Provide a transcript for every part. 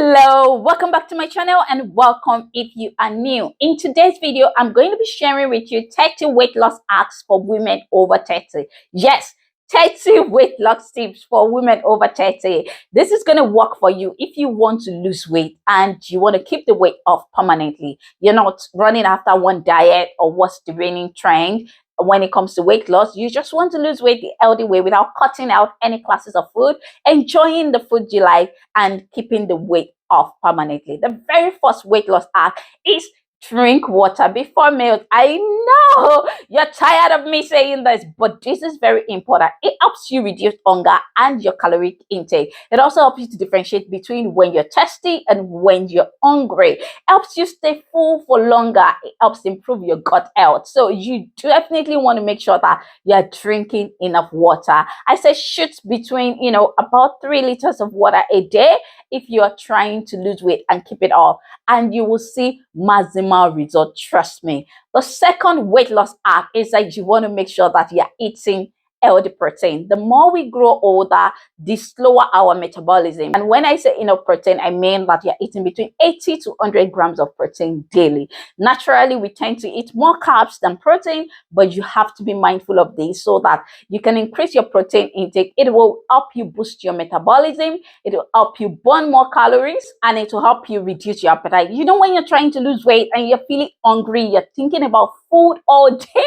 Hello, welcome back to my channel and welcome if you are new. In today's video, I'm going to be sharing with you 30 weight loss hacks for women over 30. Yes, 30 weight loss tips for women over 30. This is going to work for you if you want to lose weight and you want to keep the weight off permanently. You're not running after one diet or what's the reigning trend. When it comes to weight loss, you just want to lose weight the healthy way without cutting out any classes of food, enjoying the food you like, and keeping the weight off permanently. The very first weight loss hack is drink water before meals. I know you're tired of me saying this, but this is very important. It helps you reduce hunger and your caloric intake. It also helps you to differentiate between when you're thirsty and when you're hungry. It helps you stay full for longer. It helps improve your gut health. So you definitely want to make sure that you're drinking enough water. I say shoot between, about 3 liters of water a day if you are trying to lose weight and keep it off, and you will see maximal result. Trust me. The second weight loss hack is that you want to make sure that you're eating healthy protein. The more we grow older, the slower our metabolism. And when I say enough protein, I mean that you're eating between 80 to 100 grams of protein daily. Naturally, we tend to eat more carbs than protein, but you have to be mindful of this so that you can increase your protein intake. It will help you boost your metabolism. It will help you burn more calories, and it will help you reduce your appetite. When you're trying to lose weight and you're feeling hungry, you're thinking about food all day.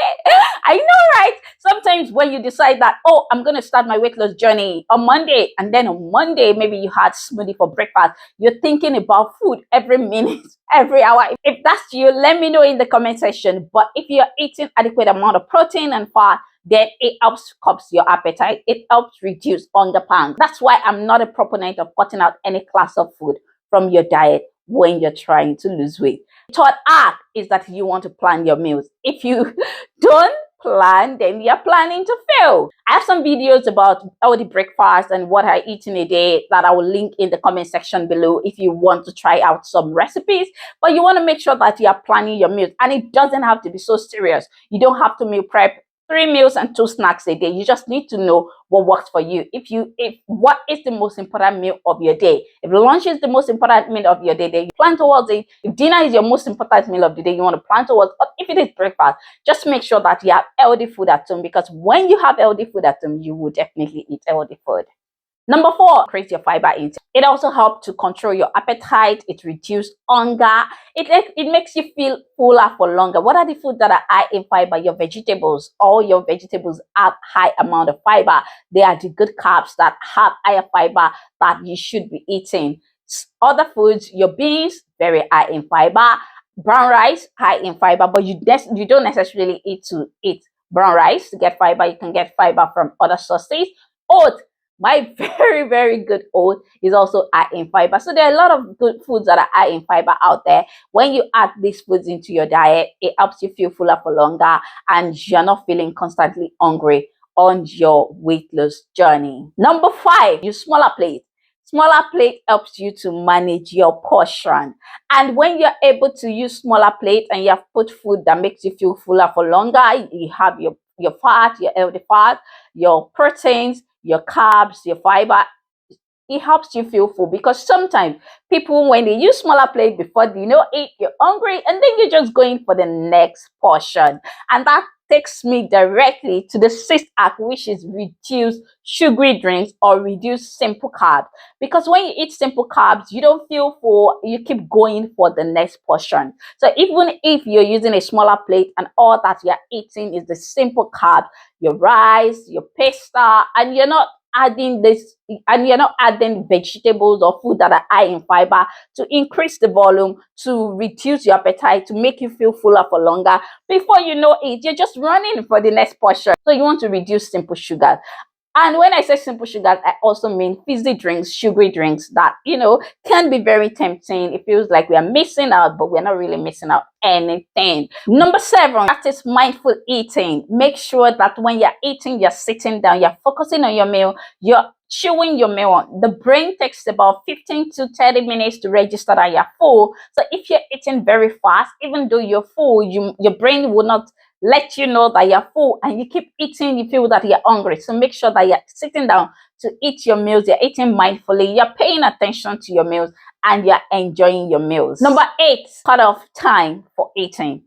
I know, right? Sometimes when you decide that, oh, I'm going to start my weight loss journey on Monday, and then on Monday, maybe you had smoothie for breakfast, you're thinking about food every minute, every hour. If that's you, let me know in the comment section. But if you're eating adequate amount of protein and fat, then it helps curb your appetite. It helps reduce hunger pangs. That's why I'm not a proponent of cutting out any class of food from your diet when you're trying to lose weight. Third hack is that you want to plan your meals. If you don't plan, then you're planning to fail. I have some videos about healthy breakfast and what I eat in a day that I will link in the comment section below if you want to try out some recipes. But you want to make sure that you are planning your meals, and it doesn't have to be so serious. You don't have to meal prep 3 meals and 2 snacks a day. You just need to know what works for you. If what is the most important meal of your day? If lunch is the most important meal of your day, then you plan towards it. If dinner is your most important meal of the day, you want to plan towards. But if it is breakfast, just make sure that you have healthy food at home, because when you have healthy food at home, you will definitely eat healthy food. Number 4, increase your fiber intake. It also helps to control your appetite. It reduces hunger. It makes you feel fuller for longer. What are the foods that are high in fiber? Your vegetables. All your vegetables have high amount of fiber. They are the good carbs that have higher fiber that you should be eating. Other foods, your beans, very high in fiber. Brown rice, high in fiber, but you don't necessarily need to eat brown rice to get fiber. You can get fiber from other sources. Oat. My very, very good oat is also high in fiber. So there are a lot of good foods that are high in fiber out there. When you add these foods into your diet, it helps you feel fuller for longer, and you're not feeling constantly hungry on your weight loss journey. Number 5, use smaller plates. Smaller plate helps you to manage your portion. And when you're able to use smaller plate and you have put food that makes you feel fuller for longer, you have your fat, your healthy fat, your proteins, your carbs, your fiber, it helps you feel full. Because sometimes people, when they use smaller plate before eat, you're hungry, and then you're just going for the next portion. And that takes me directly to the 6th hack, which is reduce sugary drinks or reduce simple carbs. Because when you eat simple carbs, you don't feel full, you keep going for the next portion. So even if you're using a smaller plate and all that you're eating is the simple carb, your rice, your pasta, and you're not adding vegetables or food that are high in fiber to increase the volume, to reduce your appetite, to make you feel fuller for longer, before you know it, you're just running for the next portion. So you want to reduce simple sugar. And when I say simple sugars, I also mean fizzy drinks, sugary drinks that, can be very tempting. It feels like we are missing out, but we're not really missing out anything. Number 7, practice mindful eating. Make sure that when you're eating, you're sitting down, you're focusing on your meal, you're chewing your meal. The brain takes about 15 to 30 minutes to register that you're full. So if you're eating very fast, even though you're full, your brain will not let you know that you're full, and you keep eating, you feel that you're hungry. So make sure that you're sitting down to eat your meals, you're eating mindfully, you're paying attention to your meals, and you're enjoying your meals. Number 8, cut off time for eating.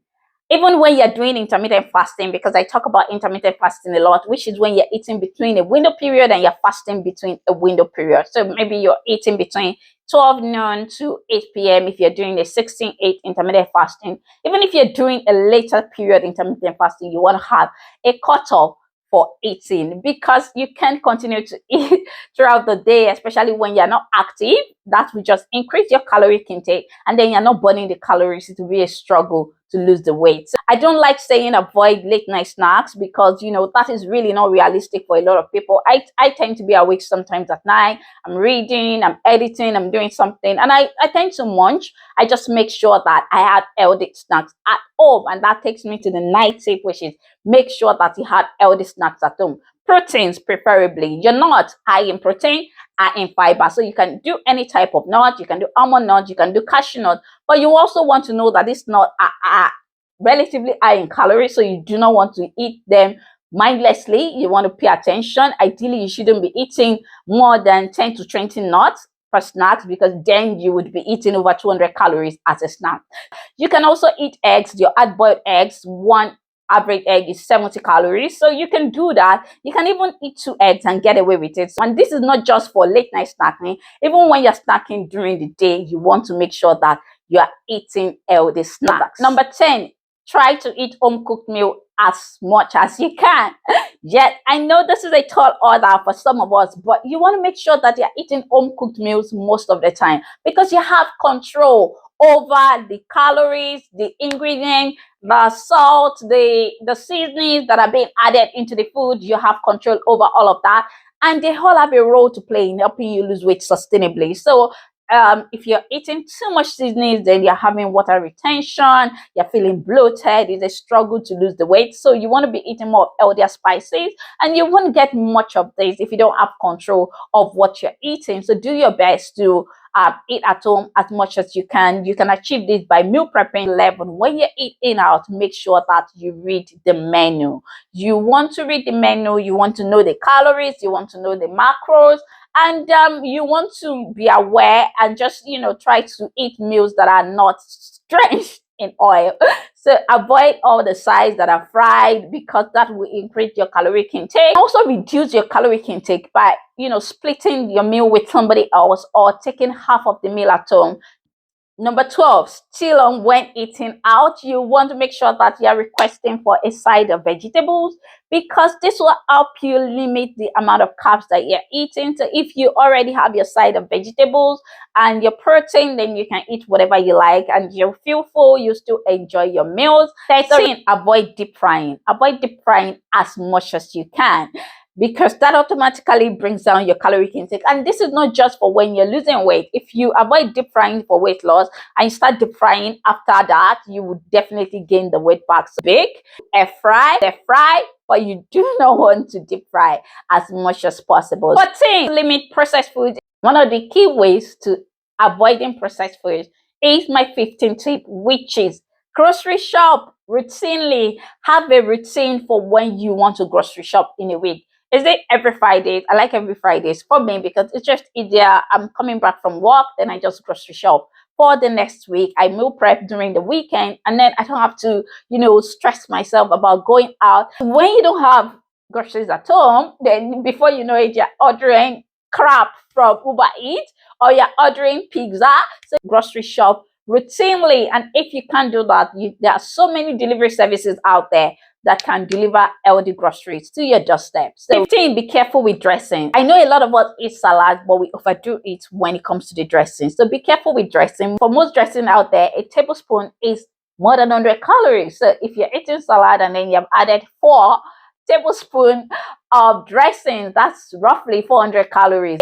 Even when you're doing intermittent fasting, because I talk about intermittent fasting a lot, which is when you're eating between a window period and you're fasting between a window period. So maybe you're eating between 12 noon to 8 p.m. if you're doing a 16-8 intermittent fasting. Even if you're doing a later period intermittent fasting, you want to have a cutoff for eating, because you can't continue to eat throughout the day, especially when you're not active. That will just increase your caloric intake, and then you're not burning the calories. It will be a struggle to lose the weight. So I don't like saying avoid late night snacks, because that is really not realistic for a lot of people. I tend to be awake sometimes at night. I'm reading, I'm editing, I'm doing something, and I tend to munch. I just make sure that I have healthy snacks at home, and that takes me to the night tip, which is make sure that you have healthy snacks at home. Proteins preferably. You're not high in protein, high in fiber. So you can do any type of nut. You can do almond nut. You can do cashew nut. But you also want to know that it's not relatively high in calories. So you do not want to eat them mindlessly. You want to pay attention. Ideally, you shouldn't be eating more than 10 to 20 nuts per snack, because then you would be eating over 200 calories as a snack. You can also eat eggs, your hard-boiled eggs. One average egg is 70 calories, so you can do that. You can even eat 2 eggs and get away with it. And this is not just for late night snacking. Even when you're snacking during the day, you want to make sure that you are eating healthy snacks. Number 10, try to eat home cooked meal as much as you can. Yet I know this is a tall order for some of us, but you want to make sure that you're eating home cooked meals most of the time, because you have control over the calories, the ingredients, the salt, the seasonings that are being added into the food. You have control over all of that, and they all have a role to play in helping you lose weight sustainably. So if you're eating too much seasonings, then you're having water retention, you're feeling bloated, it's a struggle to lose the weight. So you want to be eating more healthier spices, and you won't get much of this if you don't have control of what you're eating. So do your best to eat at home as much as you can. You can achieve this by meal prepping. 11, when you eat in out, make sure that you read the menu. You want to read the menu, you want to know the calories, you want to know the macros, and you want to be aware and just try to eat meals that are not drenched in oil. So avoid all the sides that are fried, because that will increase your caloric intake. Also reduce your caloric intake by splitting your meal with somebody else, or taking half of the meal at home. Number 12, still on when eating out, you want to make sure that you are requesting for a side of vegetables, because this will help you limit the amount of carbs that you're eating. So if you already have your side of vegetables and your protein, then you can eat whatever you like and you feel full, you still enjoy your meals. 13, avoid deep frying. Avoid deep frying as much as you can, because that automatically brings down your caloric intake. And this is not just for when you're losing weight. If you avoid deep frying for weight loss and you start deep frying after that, you would definitely gain the weight back. So bake, air fry, but you do not want to deep fry as much as possible. 14, limit processed foods. One of the key ways to avoiding processed foods is my 15th tip, which is grocery shop routinely. Have a routine for when you want to grocery shop in a week. Is it every Friday? I like every Fridays for me, because it's just easier. I'm coming back from work, then I just grocery shop for the next week. I meal prep during the weekend, and then I don't have to, stress myself about going out. When you don't have groceries at home, then before you know it, you're ordering crap from Uber Eats, or you're ordering pizza. So grocery shop routinely. And if you can't do that, there are so many delivery services out there that can deliver healthy groceries to your doorstep. So 15, be careful with dressing. I know a lot of us eat salad, but we overdo it when it comes to the dressing. So be careful with dressing. For most dressing out there, a tablespoon is more than 100 calories. So if you're eating salad and then you've added 4 tablespoons of dressing, that's roughly 400 calories.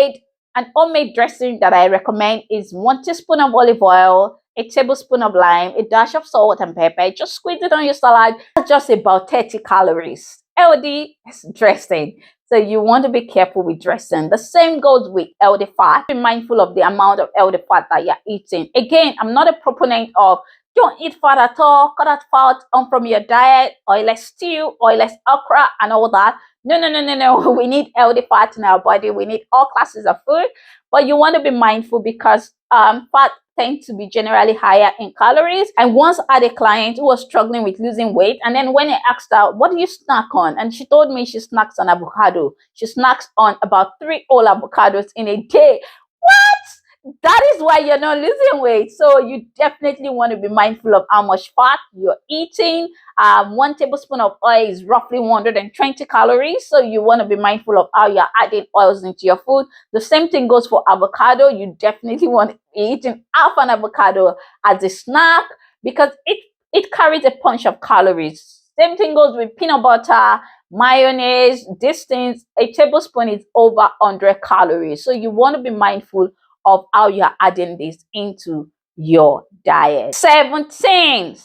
An homemade dressing that I recommend is 1 teaspoon of olive oil, a tablespoon of lime, a dash of salt and pepper. Just squeeze it on your salad. That's just about 30 calories. Healthy dressing. So you want to be careful with dressing. The same goes with healthy fat. Be mindful of the amount of healthy fat that you're eating. Again, I'm not a proponent of don't eat fat at all, cut out fat from your diet, oilless stew, oilless okra, and all that. No, no, no, no, no. We need healthy fat in our body. We need all classes of food, but you want to be mindful because fat tend to be generally higher in calories. I once had a client who was struggling with losing weight, and then when I asked her, what do you snack on? And she told me she snacks on avocado. She snacks on about 3 whole avocados in a day. What? That is why you're not losing weight. So you definitely want to be mindful of how much fat you're eating. 1 tablespoon of oil is roughly 120 calories. So you want to be mindful of how you're adding oils into your food. The same thing goes for avocado. You definitely want to be eating half an avocado as a snack because it carries a punch of calories. Same thing goes with peanut butter, mayonnaise. These things, a tablespoon is over 100 calories. So you want to be mindful of how you're adding this into your diet. 17,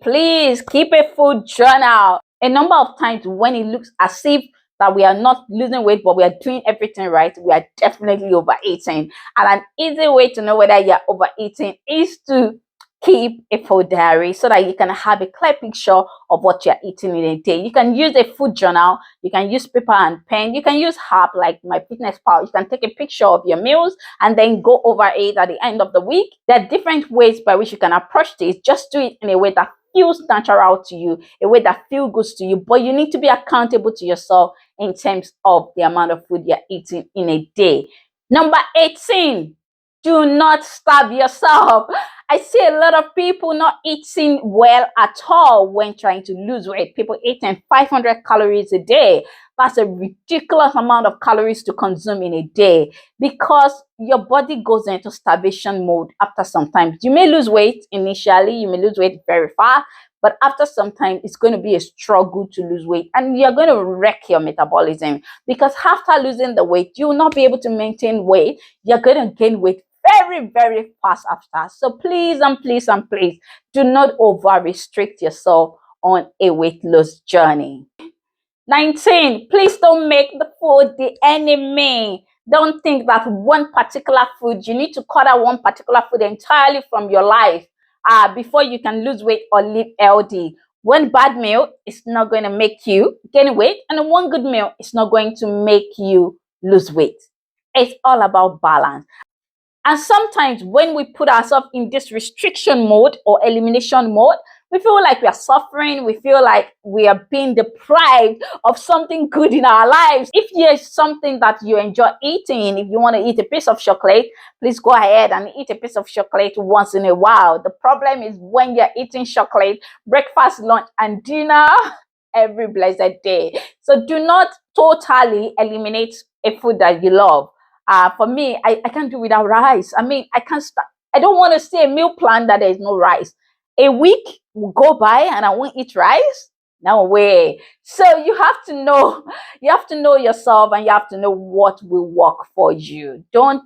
please keep a food journal. A number of times when it looks as if that we are not losing weight, but we are doing everything right, we are definitely overeating. And an easy way to know whether you're overeating is to keep a food diary so that you can have a clear picture of what you're eating in a day. You can use a food journal, you can use paper and pen, you can use app like My Fitness Pal. You can take a picture of your meals and then go over it at the end of the week. There are different ways by which you can approach this. Just do it in a way that feels natural to you, a way that feels good to you, but you need to be accountable to yourself in terms of the amount of food you're eating in a day. Number 18, do not starve yourself. I see a lot of people not eating well at all when trying to lose weight. People eating 500 calories a day. That's a ridiculous amount of calories to consume in a day because your body goes into starvation mode after some time. You may lose weight initially, you may lose weight very fast, but after some time, it's going to be a struggle to lose weight and you're going to wreck your metabolism because after losing the weight, you will not be able to maintain weight. You're going to gain weight very, very fast after. So please and please and please do not over restrict yourself on a weight loss journey. 19, please don't make the food the enemy. Don't think that one particular food, you need to cut out one particular food entirely from your life before you can lose weight or live healthy. One bad meal is not going to make you gain weight, and one good meal is not going to make you lose weight. It's all about balance. And sometimes when we put ourselves in this restriction mode or elimination mode, we feel like we are suffering. We feel like we are being deprived of something good in our lives. If there's something that you enjoy eating, if you want to eat a piece of chocolate, please go ahead and eat a piece of chocolate once in a while. The problem is when you're eating chocolate, breakfast, lunch, and dinner every blessed day. So do not totally eliminate a food that you love. For me, I can't do without rice. I mean, I don't want to see a meal plan that there is no rice. A week will go by and I won't eat rice. No way. So you have to know yourself and you have to know what will work for you. Don't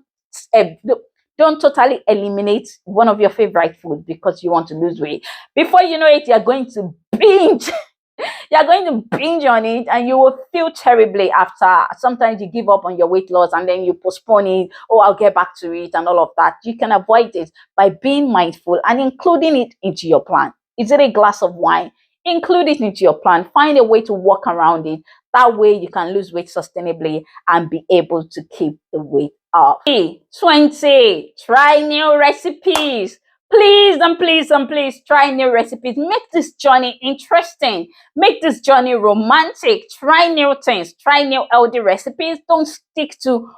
totally eliminate one of your favorite foods because you want to lose weight. Before you know it, you're going to binge. You're going to binge on it and you will feel terribly after. Sometimes you give up on your weight loss and then you postpone it. Oh, I'll get back to it and all of that. You can avoid it by being mindful and including it into your plan. Is it a glass of wine? Include it into your plan. Find a way to work around it. That way you can lose weight sustainably and be able to keep the weight off. 20, try new recipes. Please and please and please try new recipes. Make this journey interesting. Make this journey romantic. Try new things. Try new healthy recipes. Don't stick to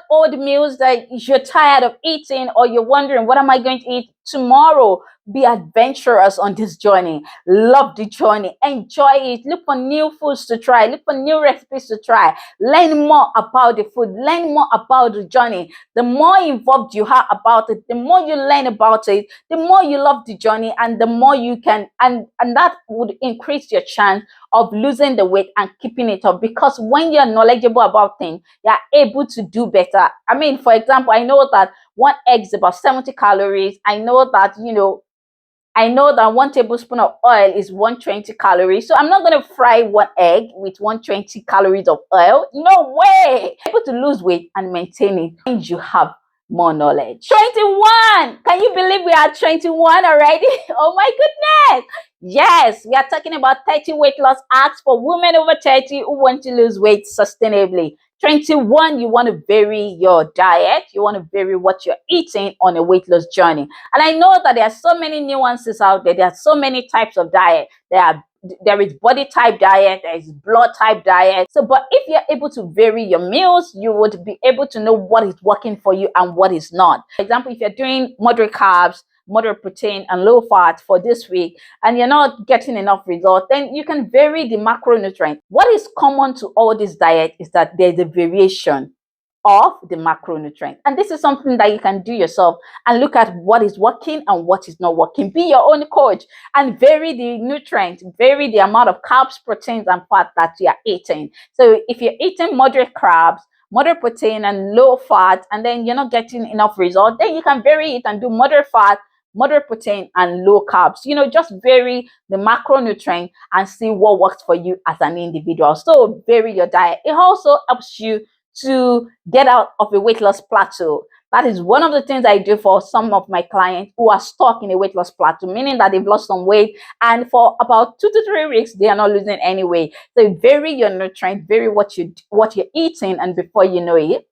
old meals that you're tired of eating or you're wondering, what am I going to eat tomorrow? Be adventurous on this journey. Love the journey. Enjoy it. Look for new foods to try. Look for new recipes to try. Learn more about the food. Learn more about the journey. The more involved you are about it, the more you learn about it, the more you love the journey and the more you can, and that would increase your chance of losing the weight and keeping it up, because when you're knowledgeable about things, you're able to do better. I mean, for example, I know that one egg is about 70 calories. I know that, I know that 1 tablespoon of oil is 120 calories. So I'm not going to fry one egg with 120 calories of oil. No way. Able to lose weight and maintain it. And you have more knowledge. 21. Can you believe we are 21 already? Oh my goodness. Yes, we are talking about 30 weight loss hacks for women over 30 who want to lose weight sustainably. 21, you want to vary your diet. You want to vary what you're eating on a weight loss journey. And I know that there are so many nuances out there. There are so many types of diet. There is body type diet, there is blood type diet. So, but if you're able to vary your meals, you would be able to know what is working for you and what is not. For example, if you're doing moderate carbs, moderate protein, and low fat for this week, and you're not getting enough results, then you can vary the macronutrient. What is common to all this diet is that there's a variation of the macronutrient. And this is something that you can do yourself and look at what is working and what is not working. Be your own coach and vary the nutrients, vary the amount of carbs, proteins, and fat that you are eating. So if you're eating moderate carbs, moderate protein, and low fat, and then you're not getting enough results, then you can vary it and do moderate fat, moderate protein, and low carbs. Just vary the macronutrient and see what works for you as an individual. So vary your diet. It also helps you to get out of a weight loss plateau. That is one of the things I do for some of my clients who are stuck in a weight loss plateau, meaning that they've lost some weight and for about 2 to 3 weeks, they are not losing any weight. So vary your nutrient, vary what you're eating, and before you know it,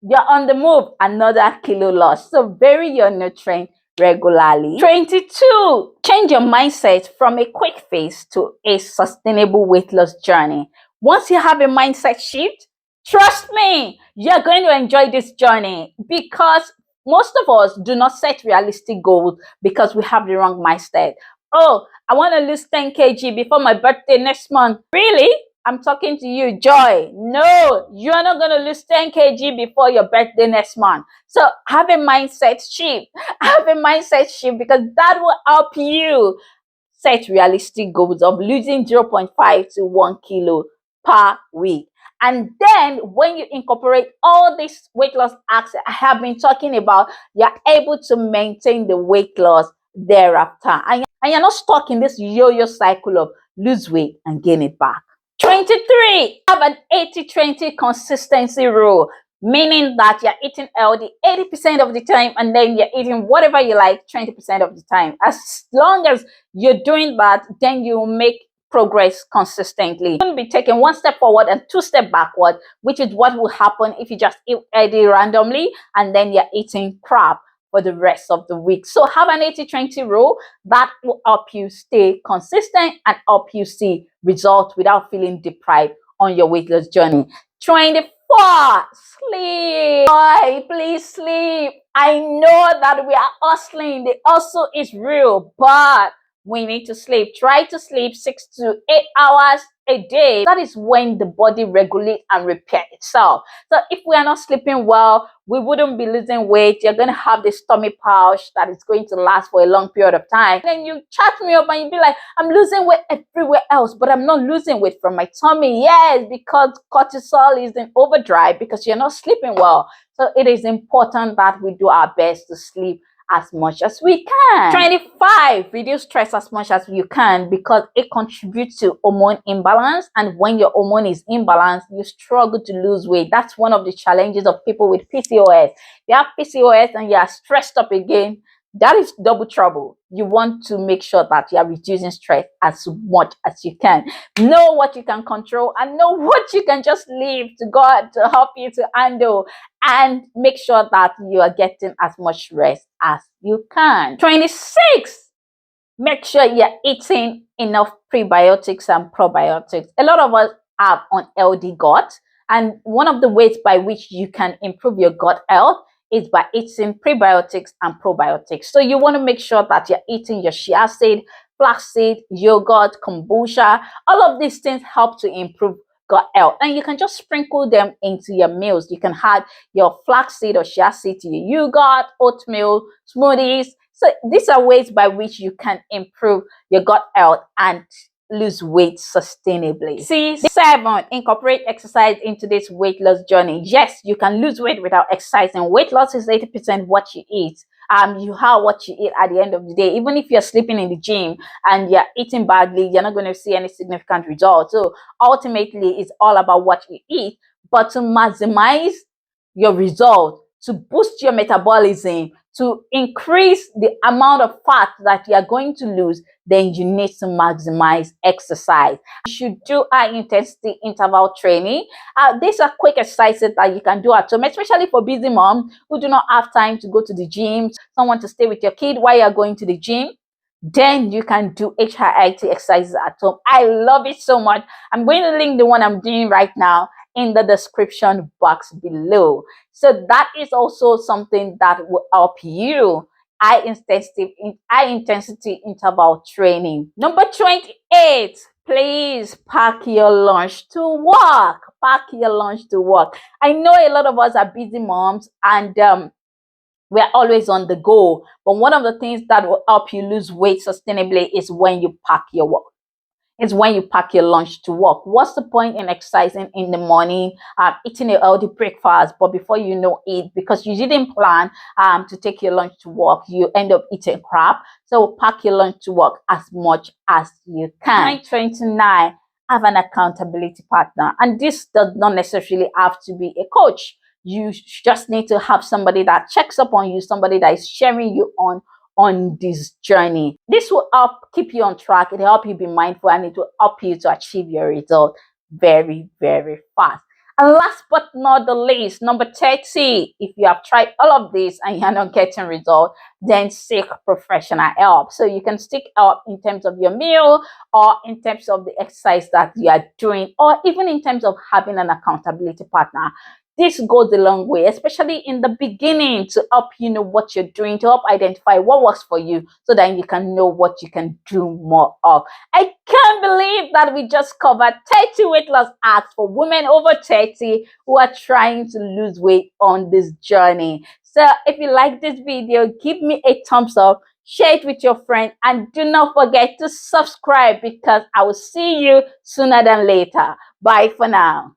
you're on the move, another kilo loss. So vary your nutrient regularly. 22, change your mindset from a quick fix to a sustainable weight loss journey. Once you have a mindset shift, trust me, you're going to enjoy this journey, because most of us do not set realistic goals because we have the wrong mindset. Oh, I want to lose 10 kg before my birthday next month. Really? I'm talking to you, Joy. No, you're not going to lose 10 kg before your birthday next month. So have a mindset shift. Have a mindset shift, because that will help you set realistic goals of losing 0.5 to 1 kilo per week. And then when you incorporate all these weight loss hacks I have been talking about, you're able to maintain the weight loss thereafter. And you're not stuck in this yo-yo cycle of lose weight and gain it back. 23, have an 80-20 consistency rule, meaning that you're eating healthy 80% of the time and then you're eating whatever you like 20% of the time. As long as you're doing that, then you will make progress consistently. You won't be taking 1 step forward and 2 steps backward, which is what will happen if you just eat healthy randomly and then you're eating crap for the rest of the week. So have an 80-20 rule that will help you stay consistent and help you see results without feeling deprived on your weight loss journey. 24, sleep. Boy, please sleep. I know that we are hustling. The hustle is real, but we need to sleep. Try to sleep 6 to 8 hours a day. That is when the body regulates and repair itself. So if we are not sleeping well, we wouldn't be losing weight. You're going to have this tummy pouch that is going to last for a long period of time. Then you chat me up and you be like, I'm losing weight everywhere else, but I'm not losing weight from my tummy. Yes, because cortisol is in overdrive because you're not sleeping well. So it is important that we do our best to sleep as much as we can. 25, reduce stress as much as you can, because it contributes to hormone imbalance, and when your hormone is imbalanced, you struggle to lose weight. That's one of the challenges of people with PCOS. If you have PCOS and you are stressed up again, that is double trouble. You want to make sure that you are reducing stress as much as you can. Know what you can control and know what you can just leave to God to help you to handle, and make sure that you are getting as much rest as you can. 26, make sure you're eating enough prebiotics and probiotics. A lot of us have unhealthy gut, and one of the ways by which you can improve your gut health is by eating prebiotics and probiotics. So you want to make sure that you're eating your chia seed, flaxseed, yogurt, kombucha. All of these things help to improve gut health, and you can just sprinkle them into your meals. You can add your flaxseed or chia seed to your yogurt, oatmeal, smoothies. So these are ways by which you can improve your gut health and lose weight sustainably. 7, incorporate exercise into this weight loss journey. Yes, you can lose weight without exercising. Weight loss is 80% what you eat. You have what you eat at the end of the day. Even if you're sleeping in the gym and you're eating badly, you're not going to see any significant results. So ultimately, it's all about what you eat. But to maximize your result, to boost your metabolism, to increase the amount of fat that you are going to lose, then you need to maximize exercise. You should do high intensity interval training. These are quick exercises that you can do at home, especially for busy moms who do not have time to go to the gym, someone to stay with your kid while you're going to the gym. Then you can do HIIT exercises at home. I love it so much. I'm going to link the one I'm doing right now in the description box below. So that is also something that will help you. High intensity interval training. Number 28, please pack your lunch to work. Pack your lunch to work. I know a lot of us are busy moms and we're always on the go. But one of the things that will help you lose weight sustainably is when you pack your work. It's when you pack your lunch to work. What's the point in exercising in the morning, eating a healthy breakfast, but before you know it, because you didn't plan to take your lunch to work, you end up eating crap. So pack your lunch to work as much as you can. 29, have an accountability partner. And this does not necessarily have to be a coach. You just need to have somebody that checks up on you, somebody that is cheering you on this journey. This will help keep you on track. It will help you be mindful, and it will help you to achieve your result very, very fast. And last but not the least, number 30, if you have tried all of this and you're not getting results, then seek professional help. So you can seek help in terms of your meal, or in terms of the exercise that you are doing, or even in terms of having an accountability partner. This goes a long way, especially in the beginning, to help you know what you're doing, to help identify what works for you, so that you can know what you can do more of. I can't believe that we just covered 30 weight loss hacks for women over 30 who are trying to lose weight on this journey. So if you like this video, give me a thumbs up, share it with your friend, and do not forget to subscribe, because I will see you sooner than later. Bye for now.